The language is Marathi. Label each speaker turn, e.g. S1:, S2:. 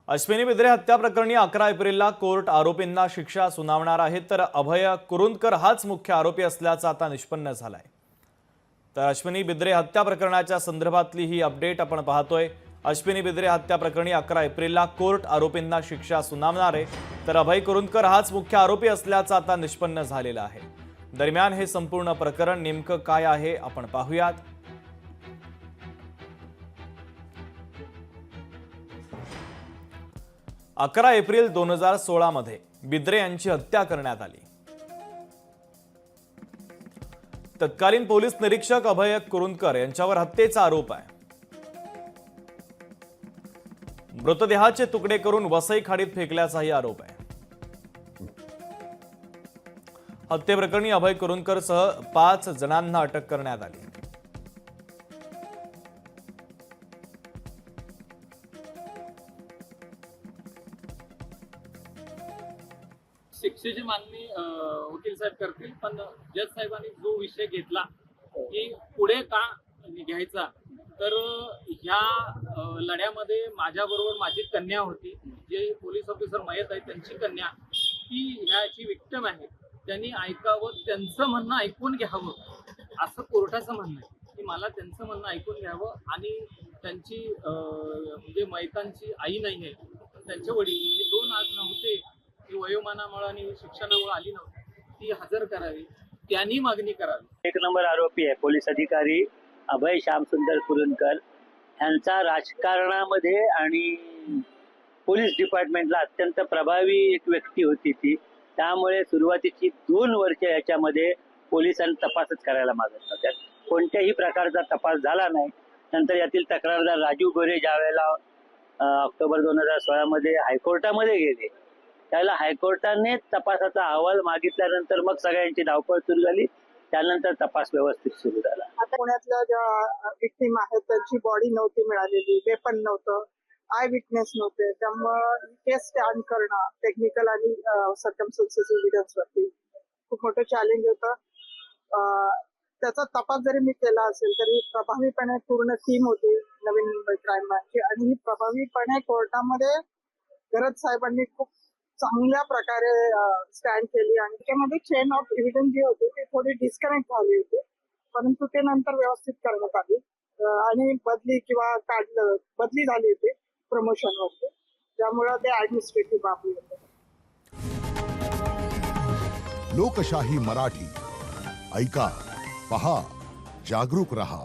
S1: अश्विनी बिद्रे हत्या प्रकरणी 11 एप्रिलला कोर्ट आरोपींना शिक्षा सुनावणार आहे, तर अभय कुरुंदकर हाच मुख्य आरोपी असल्याचं आता निष्पन्न झालंय। तर अश्विनी बिद्रे हत्या प्रकरणाच्या संदर्भातली ही अपडेट आपण पाहतोय। अश्विनी बिद्रे हत्या प्रकरणी 11 एप्रिलला कोर्ट आरोपींना शिक्षा सुनावणार आहे, तर अभय कुरुंदकर हाच मुख्य आरोपी असल्याचं आता निष्पन्न झालेलं आहे। दरम्यान हे संपूर्ण प्रकरण नेमकं काय आहे आपण पाहूयात। 11 एप्रिल 2016 मध्ये बिद्रे यांची हत्या करण्यात आली। तत्कालीन पोलीस निरीक्षक अभय कुरुंदकर यांच्यावर हत्येचा आरोप आहे। मृतदेहाचे तुकडे करून वसई खाडीत फेकल्याचाही आरोप आहे। हत्येप्रकरणी अभय कुरुंदकरसह 5 जणांना अटक करण्यात आली।
S2: शिक्षेची मागणी वकील साहेब करतील, पण जज साहेबांनी जो विषय घेतला की पुढे का घ्यायचा, तर ह्या लढ्यामध्ये माझ्याबरोबर माझी कन्या होती, जे पोलीस ऑफिसर मयत आहे त्यांची कन्या, ती ह्याची विक्टिम आहे। त्यांनी ऐकावं, त्यांचं म्हणणं ऐकून घ्यावं असं कोर्टाचं म्हणणं आहे की मला त्यांचं म्हणणं ऐकून घ्यावं। आणि त्यांची म्हणजे मयतांची आई नाही आहे, पण त्यांचे वडील हे 2 आज नव्हते, ती वयोमानामुळे आणि शिक्षणामुळे आली नव्हती, ती हजर करावी, त्यांनी मागणी करावी।
S3: 1 नंबर आरोपी आहे पोलीस अधिकारी अभय श्यामसुंदर कुरुंदकर यांचा राजकारणामध्ये आणि पोलीस डिपार्टमेंटला अत्यंत प्रभावी एक व्यक्ती होती ती। त्यामुळे सुरुवातीची 2 वर्ष याच्यामध्ये पोलिसांनी तपासच करायला मागत होत्या। कोणत्याही प्रकारचा तपास झाला नाही। नंतर यातील तक्रारदार राजू गोरे ज्यावेळेला ऑक्टोबर 2016 मध्ये हायकोर्टामध्ये गेले, त्याला हायकोर्टाने तपासाचा अहवाल मागितल्यानंतर मग सगळ्यांची धावपळ सुरू झाली। त्यानंतर तपास व्यवस्थित सुरू झाला।
S4: आता पुण्यातल्या ज्या विक्टिम आहेत त्यांची बॉडी नव्हती मिळालेली, वेपन नव्हतं, आय विटनेस नव्हते, त्यामुळे केस स्टँड करणं टेक्निकल आणि सर्कमस्टन्सेस एव्हिडन्स वरती खूप मोठं चॅलेंज होतं। त्याचा तपास जरी मी केला असेल तरी प्रभावीपणे पूर्ण टीम होती नवीन मुंबई क्राईम ब्रांचची, आणि ही प्रभावीपणे कोर्टामध्ये गरज साहेबांनी खूप चांगल्या प्रकारे स्टँड केली। आणि त्यामध्ये चेन ऑफ एव्हिडन्स जी होती ती थोडी डिस्कनेक्ट झाली होती, परंतु ते नंतर व्यवस्थित करण्यात आली आणि बदली झाली होती प्रमोशनवरती, त्यामुळे ते ऍडमिनिस्ट्रेटिव्ह बाबी होते।
S5: लोकशाही मराठी ऐका, पहा, जागरूक रहा।